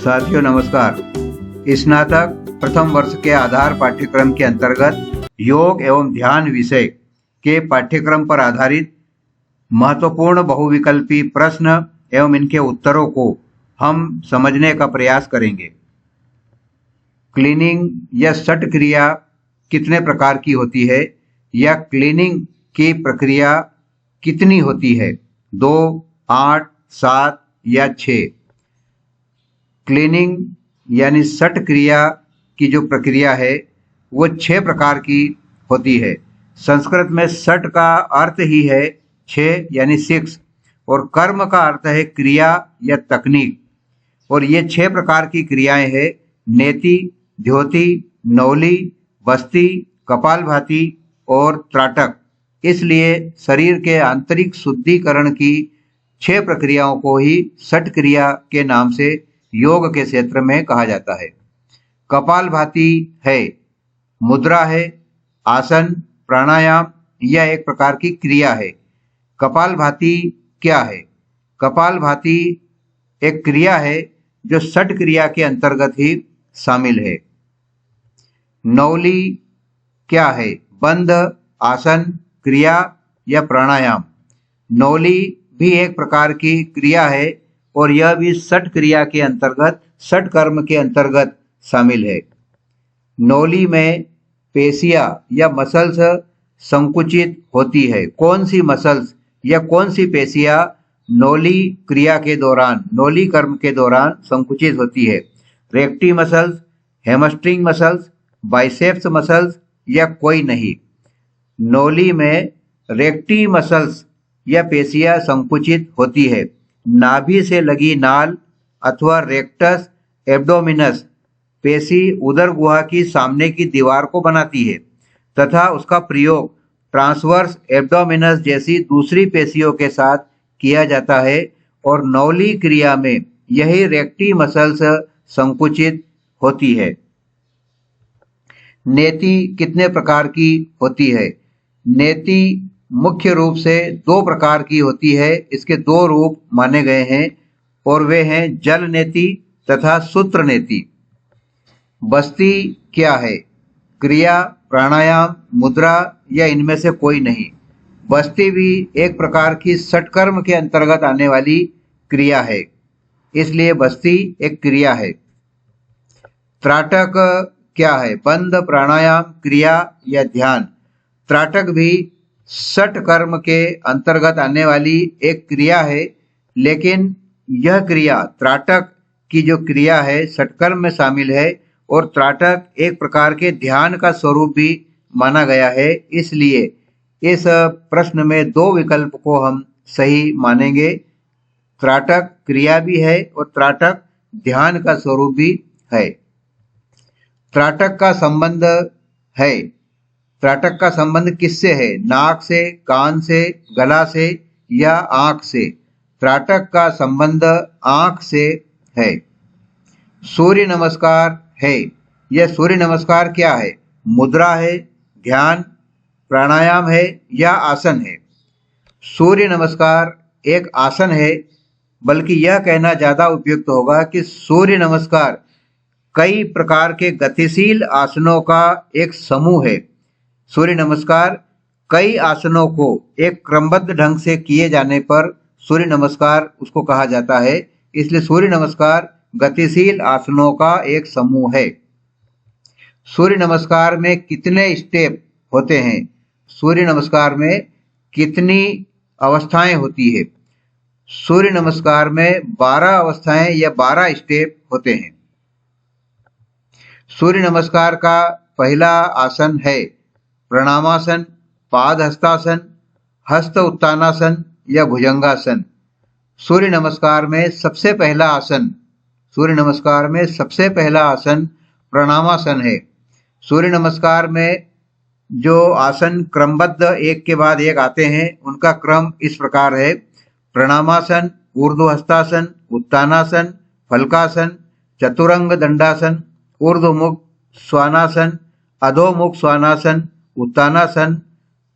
साथियों नमस्कार। स्नातक प्रथम वर्ष के आधार पाठ्यक्रम के अंतर्गत योग एवं ध्यान विषय के पाठ्यक्रम पर आधारित महत्वपूर्ण बहुविकल्पी प्रश्न एवं इनके उत्तरों को हम समझने का प्रयास करेंगे। क्लीनिंग या शट क्रिया कितने प्रकार की होती है या क्लीनिंग की प्रक्रिया कितनी होती है? 2, 8, 7 या 6? क्लीनिंग यानी शट क्रिया की जो प्रक्रिया है वो 6 प्रकार की होती है। संस्कृत में शट का अर्थ ही है 6 यानी 6 और कर्म का अर्थ है क्रिया या तकनीक। और ये 6 प्रकार की क्रियाएं हैं: नेति, द्योति, नौली, बस्ती, कपालभाति और त्राटक। इसलिए शरीर के आंतरिक शुद्धिकरण की 6 प्रक्रियाओं को ही शट क्रिया के नाम से योग के क्षेत्र में कहा जाता है। कपालभाति है मुद्रा है, आसन, प्राणायाम, यह एक प्रकार की क्रिया है। कपालभाति क्या है? कपालभाति एक क्रिया है जो शट क्रिया के अंतर्गत ही शामिल है। नौली क्या है? बंध, आसन, क्रिया या प्राणायाम। नौली भी एक प्रकार की क्रिया है और यह भी शट क्रिया के अंतर्गत, शट कर्म के अंतर्गत शामिल है। नौली में पेशियां या मसल्स संकुचित होती है। कौन सी मसल्स या कौन सी पेशियां नौली क्रिया के दौरान, नौली कर्म के दौरान संकुचित होती है? Recti muscles, hamstring muscles, biceps muscles या कोई नहीं? नौली में रेक्टी मसल्स या पेशियां संकुचित होती है। नाभि से लगी नाल अथवा रेक्टस एब्डोमिनस पेशी उदर गुहा की सामने की दीवार को बनाती है तथा उसका प्रयोग ट्रांसवर्स एब्डोमिनस जैसी दूसरी पेशियों के साथ किया जाता है और नौली क्रिया में यही रेक्टी मसल्स संकुचित होती है। नेति कितने प्रकार की होती है? नेति मुख्य रूप से 2 प्रकार की होती है। इसके 2 रूप माने गए हैं और वे हैं जल नेति तथा सूत्र नेति। बस्ती क्या है? क्रिया, प्राणायाम, मुद्रा या इनमें से कोई नहीं? बस्ती भी एक प्रकार की षटकर्म के अंतर्गत आने वाली क्रिया है, इसलिए बस्ती एक क्रिया है। त्राटक क्या है? बंध, प्राणायाम, क्रिया या ध्यान। त्राटक भी शट कर्म के अंतर्गत आने वाली एक क्रिया है, लेकिन यह क्रिया त्राटक की जो क्रिया है षटकर्म में शामिल है और त्राटक एक प्रकार के ध्यान का स्वरूप भी माना गया है। इसलिए इस प्रश्न में 2 विकल्प को हम सही मानेंगे। त्राटक क्रिया भी है और त्राटक ध्यान का स्वरूप भी है। त्राटक का संबंध है, त्राटक का संबंध किससे है? नाक से, कान से, गला से या आंख से? त्राटक का संबंध आंख से है। सूर्य नमस्कार है, यह सूर्य नमस्कार क्या है? मुद्रा है, ध्यान, प्राणायाम है या आसन है? सूर्य नमस्कार एक आसन है, बल्कि यह कहना ज्यादा उपयुक्त होगा कि सूर्य नमस्कार कई प्रकार के गतिशील आसनों का एक समूह है। सूर्य नमस्कार कई आसनों को एक क्रमबद्ध ढंग से किए जाने पर सूर्य नमस्कार उसको कहा जाता है। इसलिए सूर्य नमस्कार गतिशील आसनों का एक समूह है। सूर्य नमस्कार में कितने स्टेप होते हैं? सूर्य नमस्कार में कितनी अवस्थाएं होती है? सूर्य नमस्कार में 12 अवस्थाएं या 12 स्टेप होते हैं। सूर्य नमस्कार का पहला आसन है प्रणामासन, पाद हस्तासन, हस्त उत्तानासन या भुजंगासन। सूर्य नमस्कार में सबसे पहला आसन, सूर्य नमस्कार में सबसे पहला आसन प्रणामासन है। सूर्य नमस्कार में जो आसन क्रमबद्ध एक के बाद एक आते हैं उनका क्रम इस प्रकार है: प्रणामासन, ऊर्ध्व हस्तासन, उत्तानासन, फलकासन, चतुरंग दंडासन, ऊर्ध्वमुख श्वानासन, अधोमुख श्वानासन, उत्तानासन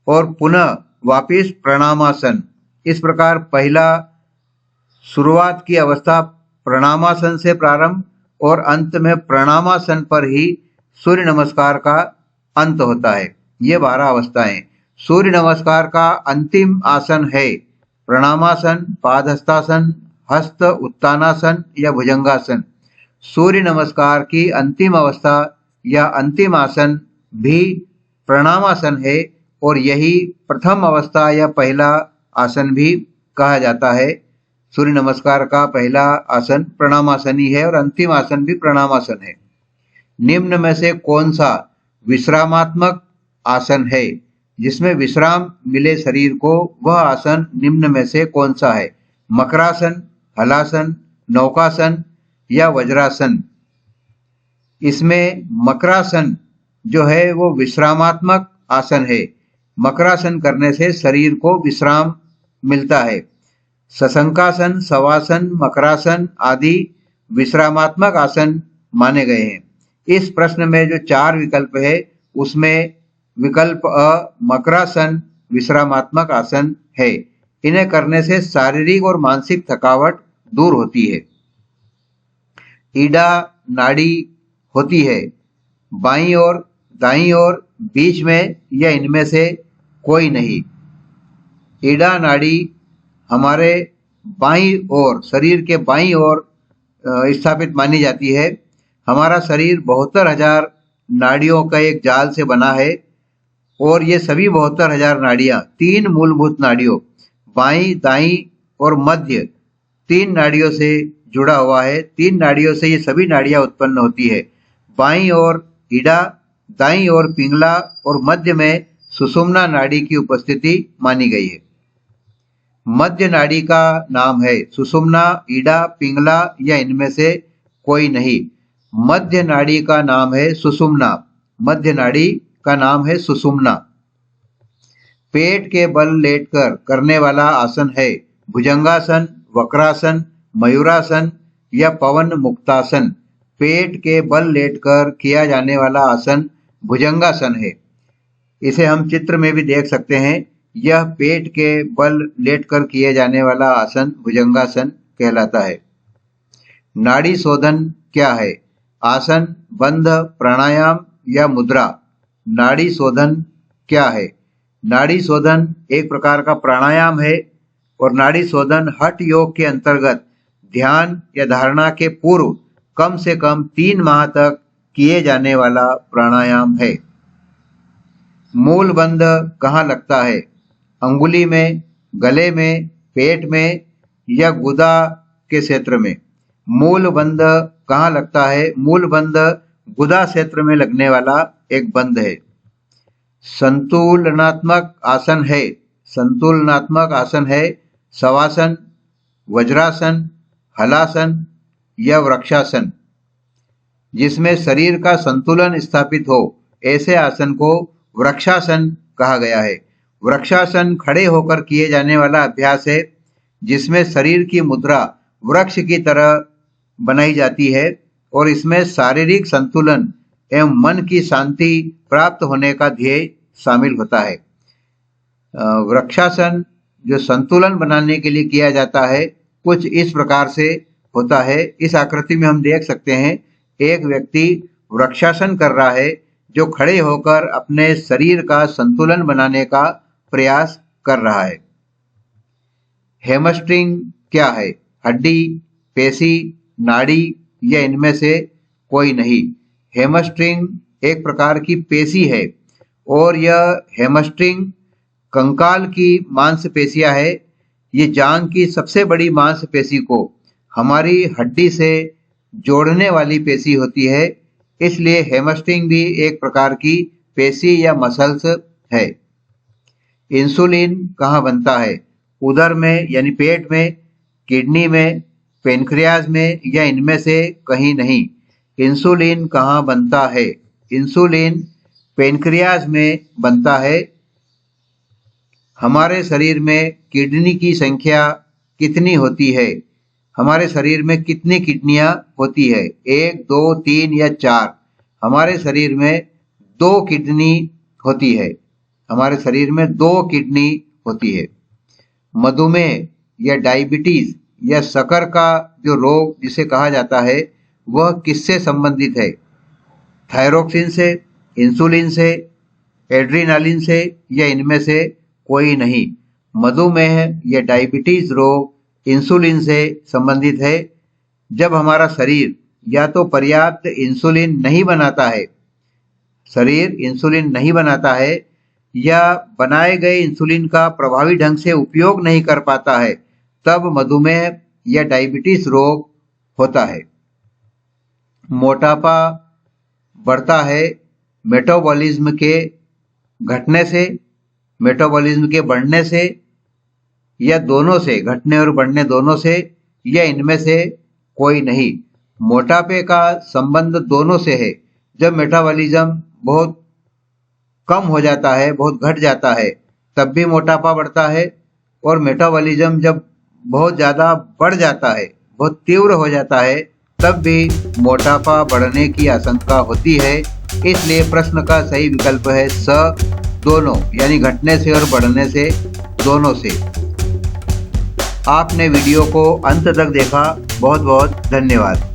और पुनः वापिस प्रणामासन। इस प्रकार पहला शुरुआत की अवस्था प्रणामासन से प्रारंभ और अंत में प्रणामासन पर ही सूर्य नमस्कार का अंत होता है। ये 12 अवस्थाएं। सूर्य नमस्कार का अंतिम आसन है प्रणामासन, पादहस्तासन, हस्त उत्तानासन या भुजंगासन। सूर्य नमस्कार की अंतिम अवस्था या अंतिम आसन भी प्रणामासन है और यही प्रथम अवस्था या पहला आसन भी कहा जाता है। सूर्य नमस्कार का पहला आसन प्रणामासन ही है और अंतिम आसन भी प्रणामासन है। निम्न में से कौन सा विश्रामात्मक आसन है? जिसमें विश्राम मिले शरीर को, वह आसन निम्न में से कौन सा है? मकरासन, हलासन, नौकासन या वज्रासन। इसमें मकरासन जो है वो विश्रामात्मक आसन है। मकरासन करने से शरीर को विश्राम मिलता है। सशंकासन, शवासन, मकरासन आदि विश्रामात्मक आसन माने गए हैं। इस प्रश्न में जो 4 विकल्प है उसमें विकल्प अ मकरासन विश्रामात्मक आसन है। इन्हें करने से शारीरिक और मानसिक थकावट दूर होती है। ईडा नाड़ी होती है बाईं ओर, दाईं ओर, बीच में या इनमें से कोई नहीं। ईडा नाड़ी हमारे बाईं ओर, शरीर के बाईं ओर स्थापित मानी जाती है। हमारा शरीर 72,000 नाड़ियों का एक जाल से बना है और ये सभी 72,000 नाड़ियां 3 मूलभूत नाड़ियों बाईं, दाईं और मध्य 3 नाड़ियों से जुड़ा हुआ है। 3 नाड़ियों से ये सभी नाड़ियां उत्पन्न होती है। बाईं ओर ईडा, दाईं ओर पिंगला और मध्य में सुषुम्ना नाड़ी की उपस्थिति मानी गई है। मध्य नाड़ी का नाम है सुषुम्ना, ईडा, पिंगला या इनमें से कोई नहीं। मध्य नाड़ी का नाम है सुषुम्ना। मध्य नाड़ी का नाम है सुषुम्ना। पेट के बल लेटकर करने वाला आसन है भुजंगासन, वक्रासन, मयूरासन या पवन मुक्तासन। पेट के बल लेटकर किया जाने वाला आसन भुजंगासन है। इसे हम चित्र में भी देख सकते हैं। यह पेट के बल लेटकर किए जाने वाला आसन भुजंगासन कहलाता है। नाड़ी शोधन क्या है? आसन, बंध, प्राणायाम या मुद्रा। नाड़ी शोधन क्या है? नाड़ी शोधन एक प्रकार का प्राणायाम है और नाड़ी शोधन हठ योग के अंतर्गत ध्यान या धारणा के पूर्व कम से कम 3 माह तक किए जाने वाला प्राणायाम है। मूल बंध कहाँ लगता है? अंगुली में, गले में, पेट में या गुदा के क्षेत्र में। मूल बंध कहाँ लगता है? मूल बंध गुदा क्षेत्र में लगने वाला एक बंध है। संतुलनात्मक आसन है। संतुलनात्मक आसन है शवासन, वज्रासन, हलासन या वृक्षासन। जिसमें शरीर का संतुलन स्थापित हो, ऐसे आसन को वृक्षासन कहा गया है। वृक्षासन खड़े होकर किए जाने वाला अभ्यास है जिसमें शरीर की मुद्रा वृक्ष की तरह बनाई जाती है और इसमें शारीरिक संतुलन एवं मन की शांति प्राप्त होने का ध्येय शामिल होता है। वृक्षासन जो संतुलन बनाने के लिए किया जाता है कुछ इस प्रकार से होता है। इस आकृति में हम देख सकते हैं एक व्यक्ति वृक्षासन कर रहा है जो खड़े होकर अपने शरीर का संतुलन बनाने का प्रयास कर रहा है। हैमस्ट्रिंग क्या है? हड्डी, पेशी, नाड़ी या इनमें से कोई नहीं। हैमस्ट्रिंग एक प्रकार की पेशी है और यह हैमस्ट्रिंग कंकाल की मांसपेशियां है। ये जांघ की सबसे बड़ी मांसपेशी को हमारी हड्डी से जोड़ने वाली पेशी होती है। इसलिए हैमस्ट्रिंग भी एक प्रकार की पेशी या मसल्स है। इंसुलिन कहाँ बनता है? उदर में यानी पेट में, किडनी में, पेनक्रियाज में या इनमें से कहीं नहीं। इंसुलिन कहाँ बनता है? इंसुलिन पेनक्रियाज में बनता है। हमारे शरीर में किडनी की संख्या कितनी होती है? हमारे शरीर में कितनी किडनियां होती है? 1, 2, 3 या 4? हमारे शरीर में 2 किडनी होती है। हमारे शरीर में 2 किडनी होती है। मधुमेह या डायबिटीज या शक्कर का जो रोग जिसे कहा जाता है वह किससे संबंधित है? थायरोक्सिन से, इंसुलिन से, एड्रीनालिन से या इनमें से कोई नहीं। मधुमेह या डायबिटीज रोग इंसुलिन से संबंधित है। जब हमारा शरीर या तो पर्याप्त इंसुलिन नहीं बनाता है, या बनाए गए इंसुलिन का प्रभावी ढंग से उपयोग नहीं कर पाता है, तब मधुमेह या डायबिटीज रोग होता है। मोटापा बढ़ता है मेटाबॉलिज्म के घटने से, मेटाबॉलिज्म के बढ़ने से, या दोनों से, घटने और बढ़ने दोनों से, या इनमें से कोई नहीं। मोटापे का संबंध दोनों से है। जब मेटाबॉलिज्म बहुत कम हो जाता है, बहुत घट जाता है, तब भी मोटापा बढ़ता है, और मेटाबॉलिज्म जब बहुत ज़्यादा बढ़ जाता है, बहुत तीव्र हो जाता है, तब भी मोटापा बढ़ने की आशंका होती है। इसलिए प्रश्न का सही विकल्प है स, दोनों, यानी घटने से और बढ़ने से, दोनों से। आपने वीडियो को अंत तक देखा, बहुत बहुत धन्यवाद।